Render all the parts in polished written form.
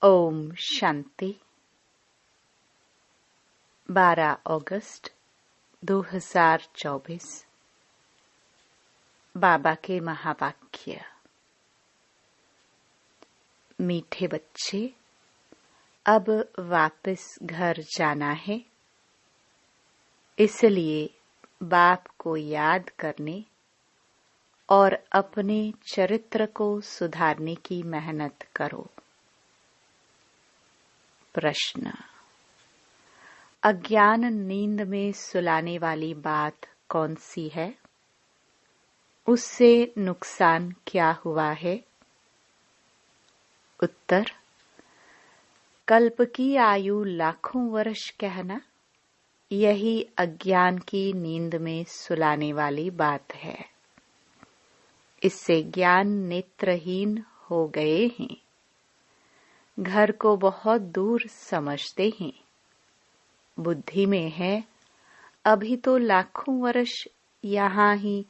ओम शांति। 12 अगस्त 2024। बाबा के महावाक्य। मीठे बच्चे, अब वापस घर जाना है, इसलिए बाप को याद करने और अपने चरित्र को सुधारने की मेहनत करो। प्रश्न। अज्ञान नींद में सुलाने वाली बात कौन सी है? उससे नुकसान क्या हुआ है? उत्तर। कल्प की आयु लाखों वर्ष कहना, यही अज्ञान की नींद में सुलाने वाली बात है। इससे ज्ञान नेत्रहीन हो गए हैं। घर को बहुत दूर समझते हैं। बुद्धि में है अभी तो लाखों वर्ष यहाँ ही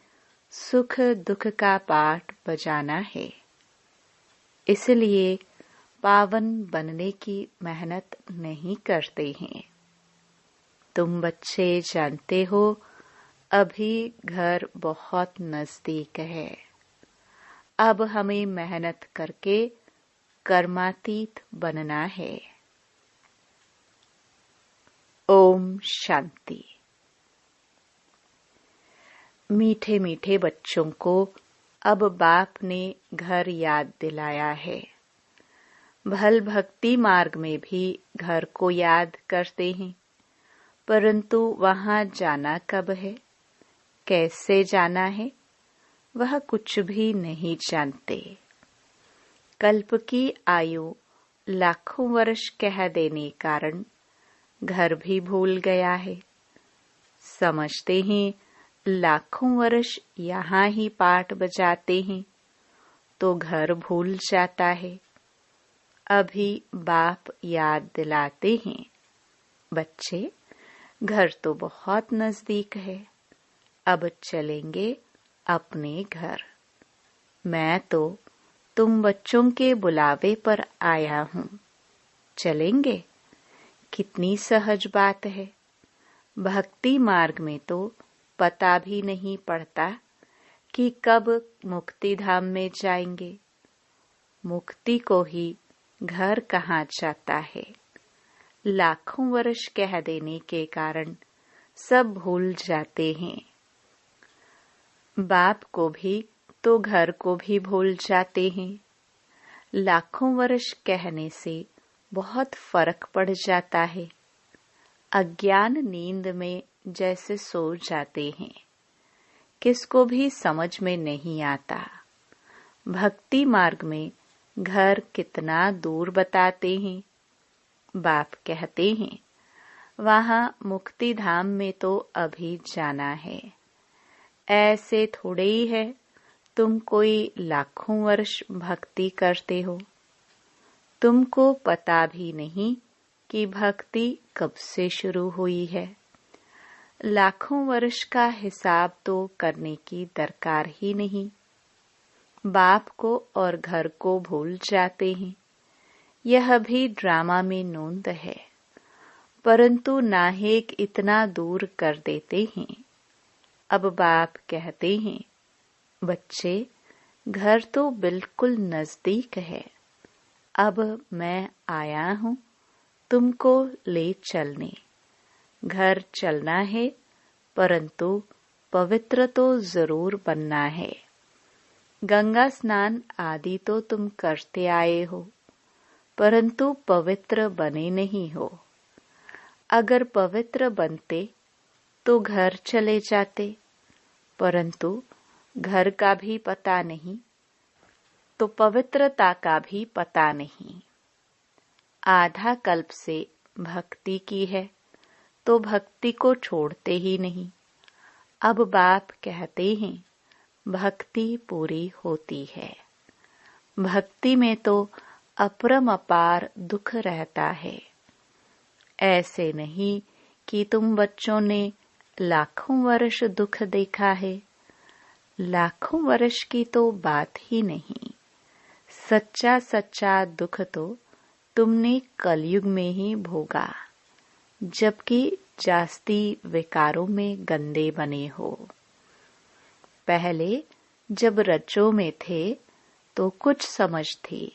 सुख दुख का पाठ बजाना है, इसलिए पावन बनने की मेहनत नहीं करते हैं। तुम बच्चे जानते हो अभी घर बहुत नजदीक है। अब हमें मेहनत करके कर्मातीत बनना है। ओम शांति। मीठे मीठे बच्चों को अब बाप ने घर याद दिलाया है। भल भक्ति मार्ग में भी घर को याद करते हैं, परंतु वहां जाना कब है, कैसे जाना है, वह कुछ भी नहीं जानते। कल्प की आयु लाखों वर्ष कह देने कारण घर भी भूल गया है। समझते हैं लाखों वर्ष यहाँ ही पाठ बजाते हैं, तो घर भूल जाता है। अभी बाप याद दिलाते हैं, बच्चे घर तो बहुत नजदीक है, अब चलेंगे अपने घर। मैं तो तुम बच्चों के बुलावे पर आया हूँ, चलेंगे? कितनी सहज बात है। भक्ति मार्ग में तो पता भी नहीं पड़ता कि कब मुक्ति धाम में जाएंगे। मुक्ति को ही घर कहाँ जाता है। लाखों वर्ष कह देने के कारण सब भूल जाते हैं। बाप को भी तो घर को भी भूल जाते हैं। लाखों वर्ष कहने से बहुत फर्क पड़ जाता है। अज्ञान नींद में जैसे सो जाते हैं, किसको भी समझ में नहीं आता। भक्ति मार्ग में घर कितना दूर बताते हैं। बाप कहते हैं वहां मुक्ति धाम में तो अभी जाना है। ऐसे थोड़े ही है तुम कोई लाखों वर्ष भक्ति करते हो। तुमको पता भी नहीं कि भक्ति कब से शुरू हुई है। लाखों वर्ष का हिसाब तो करने की दरकार ही नहीं। बाप को और घर को भूल जाते हैं। यह भी ड्रामा में नोंद है, परंतु नाहेक इतना दूर कर देते हैं। अब बाप कहते हैं, बच्चे घर तो बिल्कुल नजदीक है। अब मैं आया हूँ तुमको ले चलने। घर चलना है, परंतु पवित्र तो जरूर बनना है। गंगा स्नान आदि तो तुम करते आए हो, परंतु पवित्र बने नहीं हो। अगर पवित्र बनते तो घर चले जाते, परंतु घर का भी पता नहीं तो पवित्रता का भी पता नहीं। आधा कल्प से भक्ति की है तो भक्ति को छोड़ते ही नहीं। अब बाप कहते हैं भक्ति पूरी होती है। भक्ति में तो अपरम अपार दुख रहता है। ऐसे नहीं कि तुम बच्चों ने लाखों वर्ष दुख देखा है। लाखों वर्ष की तो बात ही नहीं। सच्चा सच्चा दुख तो तुमने कलयुग में ही भोगा, जबकि जास्ती विकारों में गंदे बने हो। पहले जब रज्जो में थे तो कुछ समझ थी,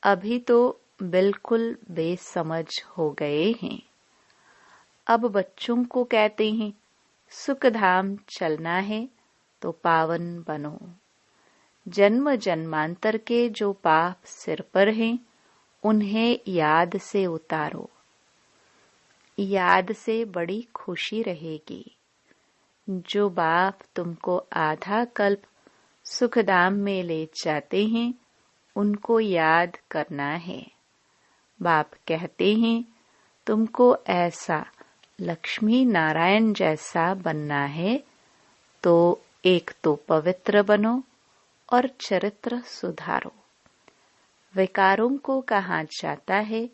अभी तो बिल्कुल बेसमझ हो गए हैं। अब बच्चों को कहते हैं सुखधाम चलना है तो पावन बनो। जन्म जन्मांतर के जो पाप सिर पर हैं उन्हें याद से उतारो। याद से बड़ी खुशी रहेगी। जो बाप तुमको आधा कल्प सुखधाम में ले जाते हैं उनको याद करना है। बाप कहते हैं तुमको ऐसा लक्ष्मी नारायण जैसा बनना है तो एक तो पवित्र बनो और चरित्र सुधारो। विकारों को कहा जाता है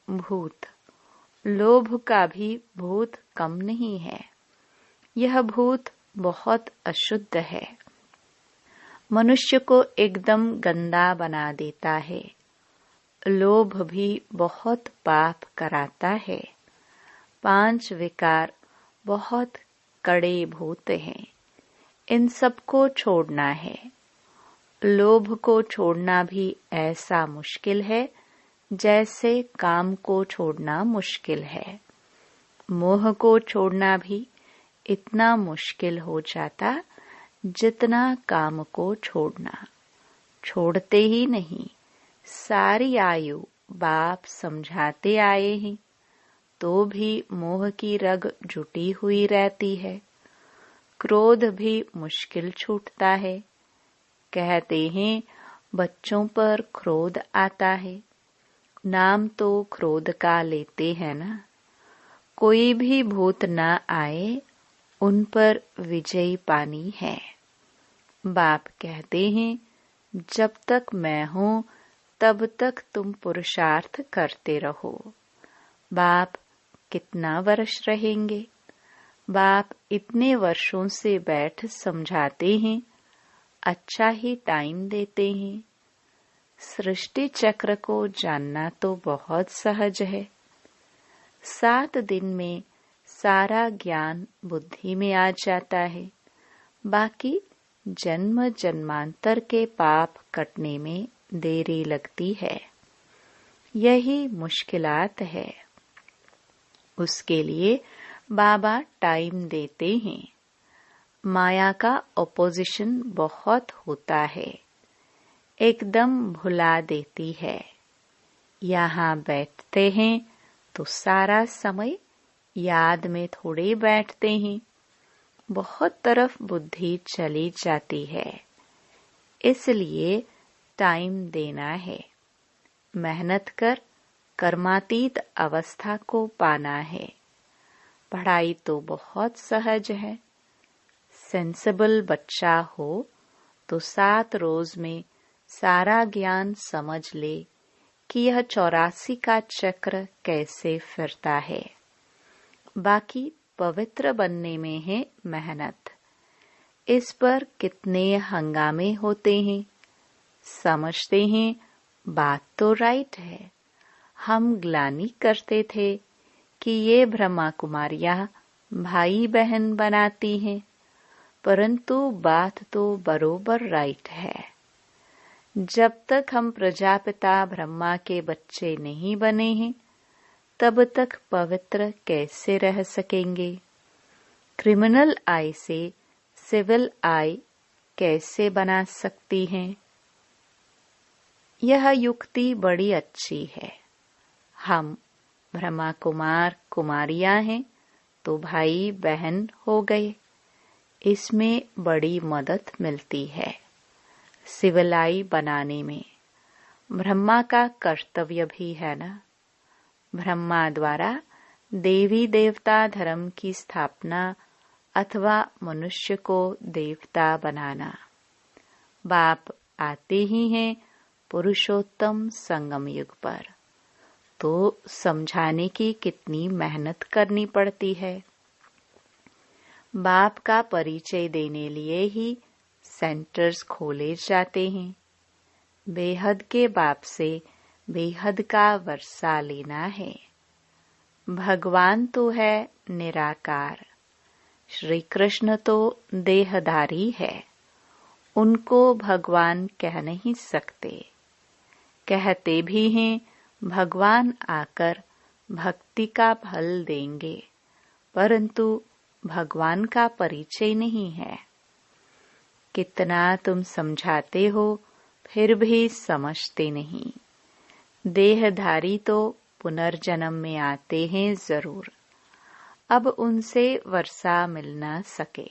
भूत। लोभ का भी भूत कम नहीं है। यह भूत बहुत अशुद्ध है, मनुष्य को एकदम गंदा बना देता है। लोभ भी बहुत पाप कराता है। 5 विकार बहुत कड़े भूत हैं, इन सबको छोड़ना है। लोभ को छोड़ना भी ऐसा मुश्किल है जैसे काम को छोड़ना मुश्किल है। मोह को छोड़ना भी इतना मुश्किल हो जाता जितना काम को छोड़ना। छोड़ते ही नहीं, सारी आयु बाप समझाते आए हैं तो भी मोह की रग जुटी हुई रहती है। क्रोध भी मुश्किल छूटता है। कहते हैं बच्चों पर क्रोध आता है। नाम तो क्रोध का लेते हैं ना। कोई भी भूत ना आए उन पर विजयी पानी है। बाप कहते हैं जब तक मैं हूँ तब तक तुम पुरुषार्थ करते रहो। बाप कितना वर्ष रहेंगे? बाप इतने वर्षों से बैठ समझाते हैं, अच्छा ही टाइम देते हैं। सृष्टि चक्र को जानना तो बहुत सहज है। 7 दिन में सारा ज्ञान बुद्धि में आ जाता है। बाकी जन्म जन्मांतर के पाप कटने में देरी लगती है। यही मुश्किलात है। उसके लिए बाबा टाइम देते हैं। माया का ऑपोजिशन बहुत होता है, एकदम भुला देती है। यहाँ बैठते हैं तो सारा समय याद में थोड़े बैठते हैं, बहुत तरफ बुद्धि चली जाती है। इसलिए टाइम देना है। मेहनत कर कर्मातीत अवस्था को पाना है। पढ़ाई तो बहुत सहज है। सेंसिबल बच्चा हो तो 7 रोज में सारा ज्ञान समझ ले कि यह 84 का चक्र कैसे फिरता है। बाकी पवित्र बनने में है मेहनत। इस पर कितने हंगामे होते हैं। समझते हैं बात तो राइट है। हम ग्लानि करते थे कि ये ब्रह्मा कुमारियां भाई बहन बनाती हैं, परंतु बात तो बरोबर राइट है। जब तक हम प्रजापिता ब्रह्मा के बच्चे नहीं बने हैं तब तक पवित्र कैसे रह सकेंगे? क्रिमिनल आई से सिविल आई कैसे बना सकती हैं? यह युक्ति बड़ी अच्छी है। हम ब्रह्मा कुमार कुमारियां हैं तो भाई बहन हो गए। इसमें बड़ी मदद मिलती है सिविलाई बनाने में। ब्रह्मा का कर्तव्य भी है ना। ब्रह्मा द्वारा देवी देवता धर्म की स्थापना अथवा मनुष्य को देवता बनाना। बाप आते ही हैं पुरुषोत्तम संगम युग पर, तो समझाने की कितनी मेहनत करनी पड़ती है। बाप का परिचय देने लिए ही सेंटर्स खोले जाते हैं। बेहद के बाप से बेहद का वर्षा लेना है। भगवान तो है निराकार, श्री कृष्ण तो देहधारी है। उनको भगवान कह नहीं सकते। कहते भी हैं भगवान आकर भक्ति का फल देंगे, परंतु भगवान का परिचय नहीं है। कितना तुम समझाते हो फिर भी समझते नहीं। देहधारी तो पुनर्जन्म में आते हैं जरूर, अब उनसे वर्षा मिल न सके।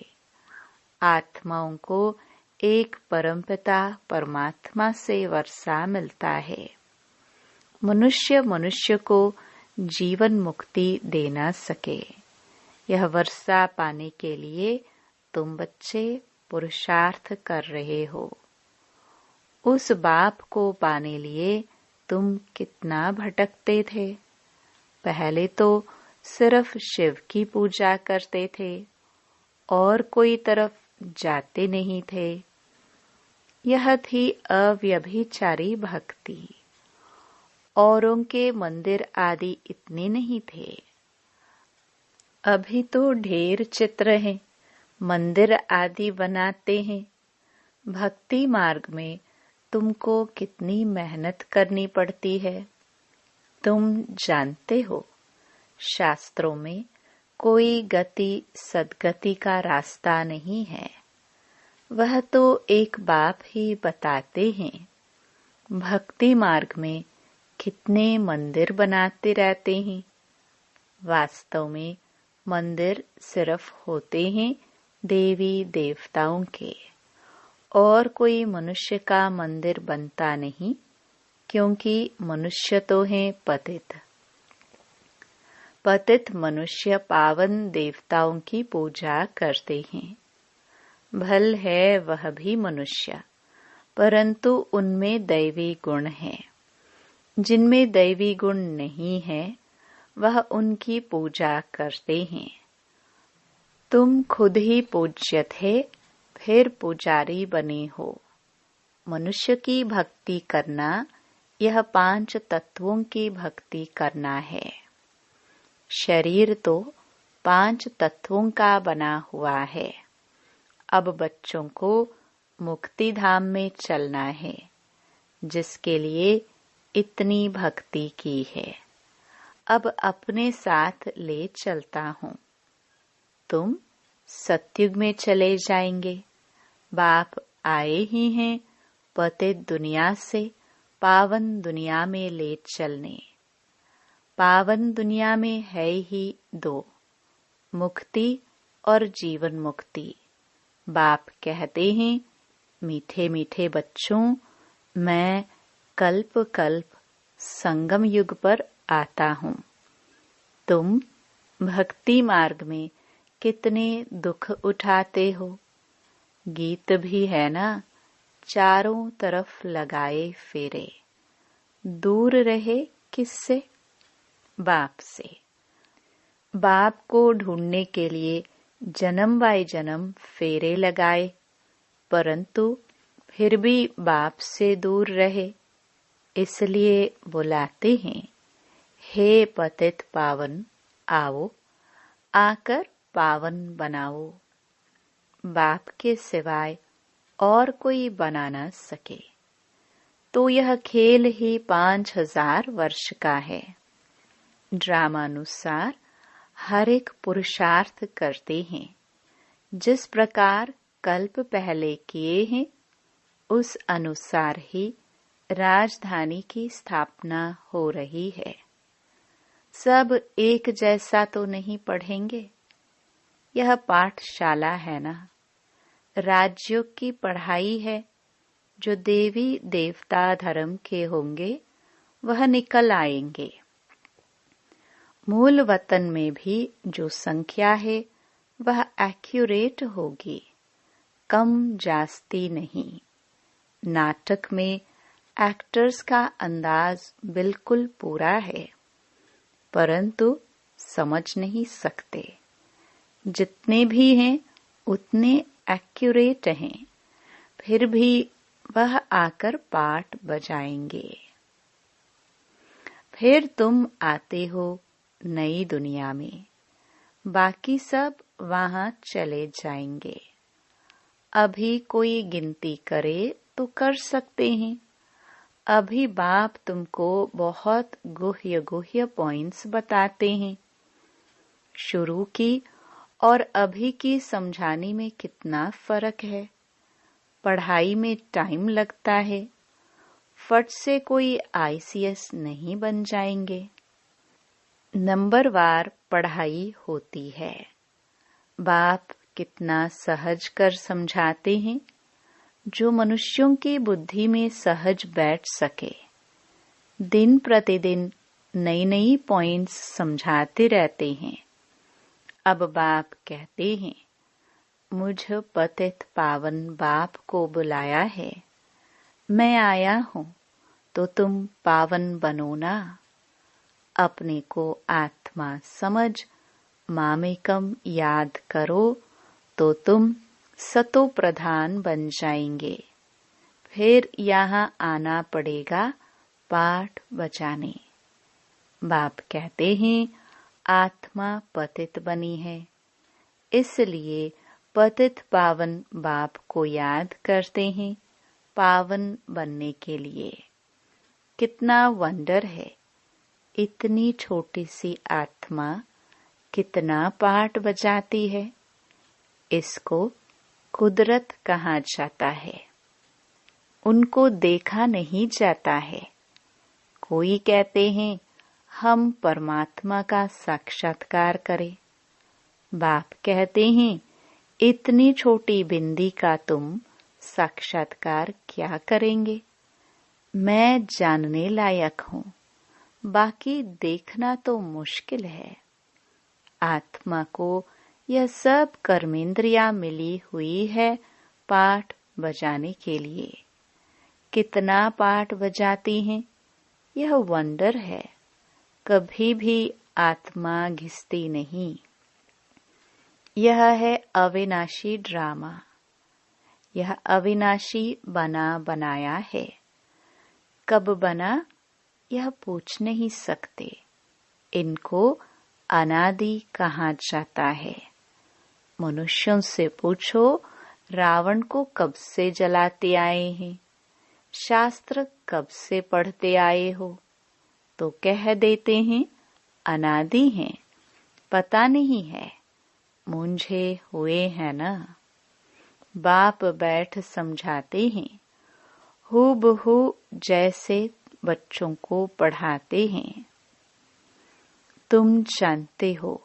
आत्माओं को एक परमपिता परमात्मा से वर्षा मिलता है। मनुष्य मनुष्य को जीवन मुक्ति दे न सके। यह वर्षा पाने के लिए तुम बच्चे पुरुषार्थ कर रहे हो। उस बाप को पाने लिए तुम कितना भटकते थे। पहले तो सिर्फ शिव की पूजा करते थे और कोई तरफ जाते नहीं थे। यह थी अव्यभिचारी भक्ति। औरों के मंदिर आदि इतने नहीं थे। अभी तो ढेर चित्र हैं, मंदिर आदि बनाते हैं। भक्ति मार्ग में तुमको कितनी मेहनत करनी पड़ती है। तुम जानते हो, शास्त्रों में कोई गति सद्गति का रास्ता नहीं है। वह तो एक बाप ही बताते हैं। भक्ति मार्ग में कितने मंदिर बनाते रहते हैं। वास्तव में मंदिर सिर्फ होते हैं देवी देवताओं के, और कोई मनुष्य का मंदिर बनता नहीं, क्योंकि मनुष्य तो हैं पतित। पतित मनुष्य पावन देवताओं की पूजा करते हैं। भल है वह भी मनुष्य, परंतु उनमें दैवी गुण है। जिनमें दैवी गुण नहीं है वह उनकी पूजा करते हैं। तुम खुद ही पूज्य थे, फिर पुजारी बने हो। मनुष्य की भक्ति करना यह 5 तत्वों की भक्ति करना है। शरीर तो 5 तत्वों का बना हुआ है। अब बच्चों को मुक्ति धाम में चलना है, जिसके लिए इतनी भक्ति की है। अब अपने साथ ले चलता हूँ। तुम सतयुग में चले जाएंगे। बाप आए ही हैं पतित दुनिया से पावन दुनिया में ले चलने। पावन दुनिया में है ही 2, मुक्ति और जीवन मुक्ति। बाप कहते हैं, मीठे मीठे बच्चों, मैं कल्प कल्प संगम युग पर आता हूँ। तुम भक्ति मार्ग में कितने दुख उठाते हो। गीत भी है ना, चारों तरफ लगाए फेरे। दूर रहे किससे? बाप से। बाप को ढूंढने के लिए जन्म बाय जन्म फेरे लगाए, परंतु फिर भी बाप से दूर रहे। इसलिए बुलाते हैं, हे पतित पावन आओ, आकर पावन बनाओ। बाप के सिवाय और कोई बना न सके। तो यह खेल ही 5000 वर्ष का है। ड्रामानुसार हर एक पुरुषार्थ करते हैं। जिस प्रकार कल्प पहले किए हैं, उस अनुसार ही राजधानी की स्थापना हो रही है। सब एक जैसा तो नहीं पढ़ेंगे। यह पाठशाला है ना, राजयोग की पढ़ाई है। जो देवी देवता धर्म के होंगे वह निकल आएंगे। मूल वतन में भी जो संख्या है वह एक्यूरेट होगी, कम जास्ती नहीं। नाटक में एक्टर्स का अंदाज बिल्कुल पूरा है, परंतु समझ नहीं सकते। जितने भी हैं उतने एक्यूरेट हैं, फिर भी वह आकर पाठ बजाएंगे। फिर तुम आते हो नई दुनिया में, बाकी सब वहां चले जाएंगे। अभी कोई गिनती करे तो कर सकते हैं। अभी बाप तुमको बहुत गुह्य गुह्य पॉइंट्स बताते हैं। शुरू की और अभी की समझाने में कितना फर्क है। पढ़ाई में टाइम लगता है, फट से कोई आईसीएस नहीं बन जाएंगे। नंबरवार पढ़ाई होती है। बाप कितना सहज कर समझाते हैं, जो मनुष्यों की बुद्धि में सहज बैठ सके। दिन प्रतिदिन नई नई पॉइंट्स समझाते रहते हैं। अब बाप कहते हैं, मुझ पतित पावन बाप को बुलाया है, मैं आया हूँ तो तुम पावन बनो ना। अपने को आत्मा समझ मामेकम याद करो तो तुम सतो प्रधान बन जाएंगे। फिर यहाँ आना पड़ेगा पाठ बजाने। बाप कहते हैं, आत्मा पतित बनी है, इसलिए पतित पावन बाप को याद करते हैं पावन बनने के लिए। कितना वंडर है, इतनी छोटी सी आत्मा कितना पाठ बजाती है। इसको कुदरत कहा जाता है। उनको देखा नहीं जाता है। कोई कहते हैं हम परमात्मा का साक्षात्कार करें। बाप कहते हैं, इतनी छोटी बिंदी का तुम साक्षात्कार क्या करेंगे। मैं जानने लायक हूँ, बाकी देखना तो मुश्किल है। आत्मा को यह सब कर्मेंद्रियां मिली हुई है पाठ बजाने के लिए। कितना पाठ बजाती हैं, यह वंडर है। कभी भी आत्मा घिसती नहीं। यह है अविनाशी ड्रामा। यह अविनाशी बना बनाया है। कब बना यह पूछ नहीं सकते। इनको अनादि कहा जाता है। मनुष्यों से पूछो, रावण को कब से जलाते आए हैं, शास्त्र कब से पढ़ते आए हो, तो कह देते हैं अनादि हैं, पता नहीं है, मूंझे हुए हैं ना। बाप बैठ समझाते हैं, हूबहू जैसे बच्चों को पढ़ाते हैं। तुम जानते हो,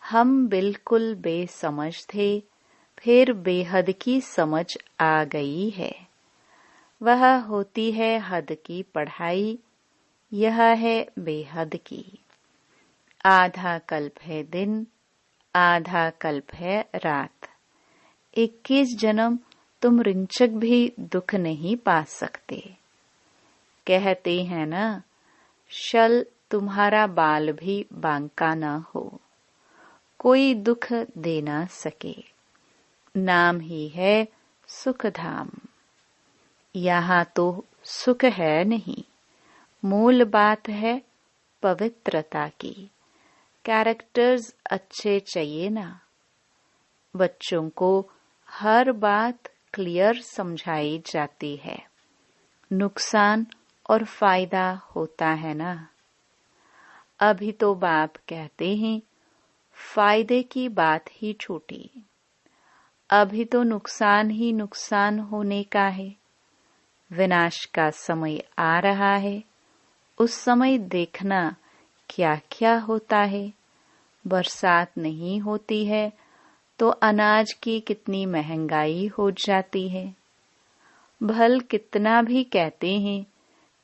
हम बिल्कुल बेसमझ थे, फिर बेहद की समझ आ गई है। वह होती है हद की पढ़ाई, यह है बेहद की। आधा कल्प है दिन, आधा कल्प है रात। 21 जन्म तुम रिंचक भी दुख नहीं पा सकते। कहते हैं ना, शल तुम्हारा बाल भी बांका न हो, कोई दुख दे ना सके। नाम ही है सुख धाम। यहाँ तो सुख है नहीं, मूल बात है पवित्रता की। कैरेक्टर्स अच्छे चाहिए ना। बच्चों को हर बात क्लियर समझाई जाती है। नुकसान और फायदा होता है ना। अभी तो बाप कहते हैं फायदे की बात ही छूटी। अभी तो नुकसान ही नुकसान होने का है। विनाश का समय आ रहा है, उस समय देखना क्या क्या होता है। बरसात नहीं होती है तो अनाज की कितनी महंगाई हो जाती है। भल कितना भी कहते हैं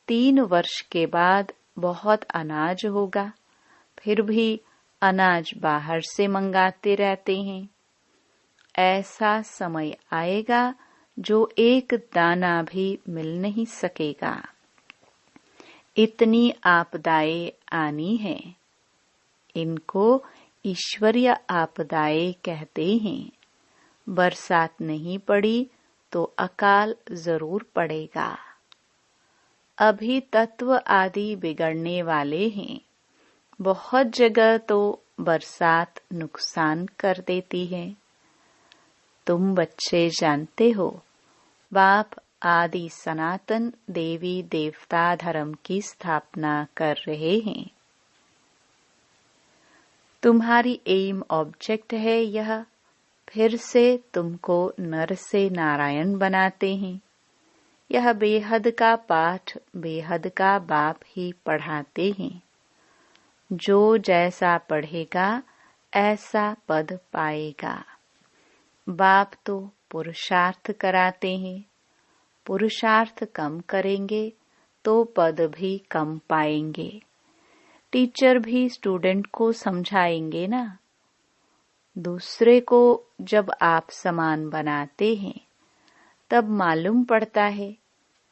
3 वर्ष के बाद बहुत अनाज होगा, फिर भी अनाज बाहर से मंगाते रहते हैं। ऐसा समय आएगा जो एक दाना भी मिल नहीं सकेगा। इतनी आपदाएं आनी है। इनको ईश्वरीय आपदाएं कहते हैं। बरसात नहीं पड़ी तो अकाल जरूर पड़ेगा। अभी तत्व आदि बिगड़ने वाले हैं। बहुत जगह तो बरसात नुकसान कर देती है। तुम बच्चे जानते हो, बाप आदि सनातन देवी देवता धर्म की स्थापना कर रहे हैं। तुम्हारी एम ऑब्जेक्ट है यह। फिर से तुमको नर से नारायण बनाते हैं। यह बेहद का पाठ बेहद का बाप ही पढ़ाते हैं। जो जैसा पढ़ेगा ऐसा पद पाएगा। बाप तो पुरुषार्थ कराते हैं। पुरुषार्थ कम करेंगे तो पद भी कम पाएंगे। टीचर भी स्टूडेंट को समझाएंगे ना। दूसरे को जब आप समान बनाते हैं तब मालूम पड़ता है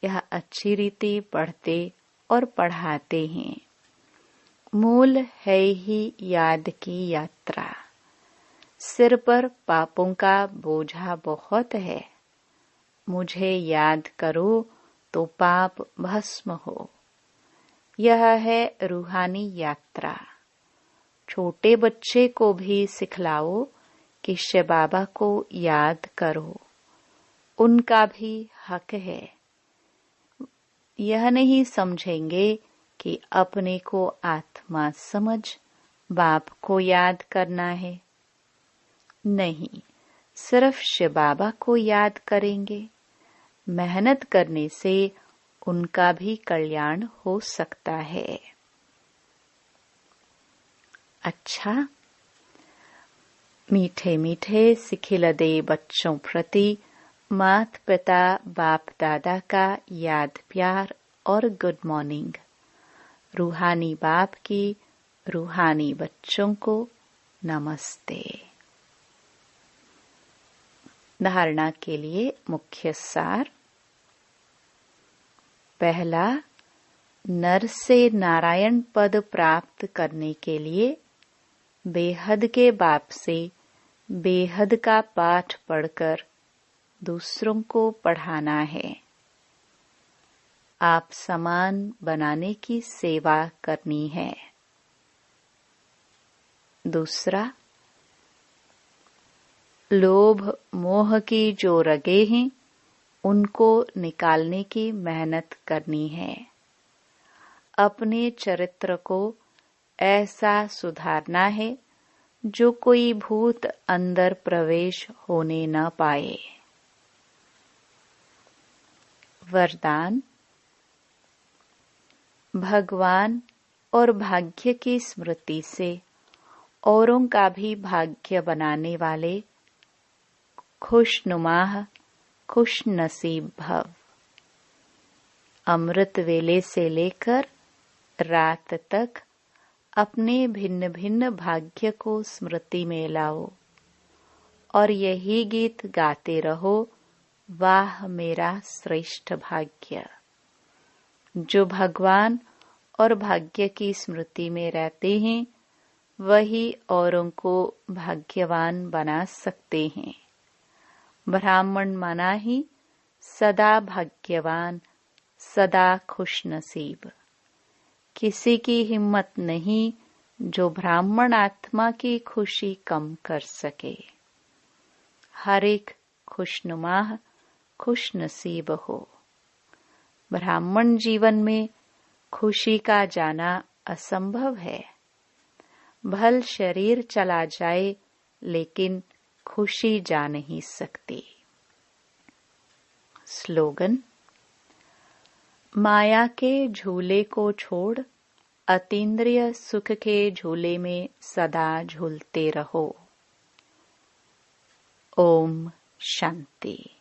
यह अच्छी रीति पढ़ते और पढ़ाते हैं। मूल है ही याद की यात्रा। सिर पर पापों का बोझा बहुत है। मुझे याद करो तो पाप भस्म हो। यह है रूहानी यात्रा। छोटे बच्चे को भी सिखलाओ कि शिव बाबा को याद करो। उनका भी हक है। यह नहीं समझेंगे कि अपने को आत्मा समझ बाप को याद करना है। नहीं, सिर्फ शिव बाबा को याद करेंगे। मेहनत करने से उनका भी कल्याण हो सकता है। अच्छा, मीठे मीठे सिखिलदे बच्चों प्रति माता पिता बाप दादा का याद प्यार और गुड मॉर्निंग। रूहानी बाप की रूहानी बच्चों को नमस्ते। धारणा के लिए मुख्य सार। पहला, नर से नारायण पद प्राप्त करने के लिए बेहद के बाप से बेहद का पाठ पढ़कर दूसरों को पढ़ाना है। आप समान बनाने की सेवा करनी है। दूसरा, लोभ मोह की जो रगे हैं उनको निकालने की मेहनत करनी है। अपने चरित्र को ऐसा सुधारना है जो कोई भूत अंदर प्रवेश होने न पाए। वरदान। भगवान और भाग्य की स्मृति से औरों का भी भाग्य बनाने वाले खुशनुमाह खुश नसीब भव। अमृत वेले से लेकर रात तक अपने भिन्न भिन्न भाग्य को स्मृति में लाओ और यही गीत गाते रहो, वाह मेरा श्रेष्ठ भाग्य। जो भगवान और भाग्य की स्मृति में रहते हैं वही औरों को भाग्यवान बना सकते हैं। ब्राह्मण माना ही सदा भाग्यवान, सदा खुश नसीब। किसी की हिम्मत नहीं जो ब्राह्मण आत्मा की खुशी कम कर सके। हर एक खुशनुमाह खुश नसीब हो। ब्राह्मण जीवन में खुशी का जाना असंभव है। भल शरीर चला जाए लेकिन खुशी जा नहीं सकती। स्लोगन। माया के झूले को छोड़ अतीन्द्रिय सुख के झूले में सदा झूलते रहो। ओम शांति।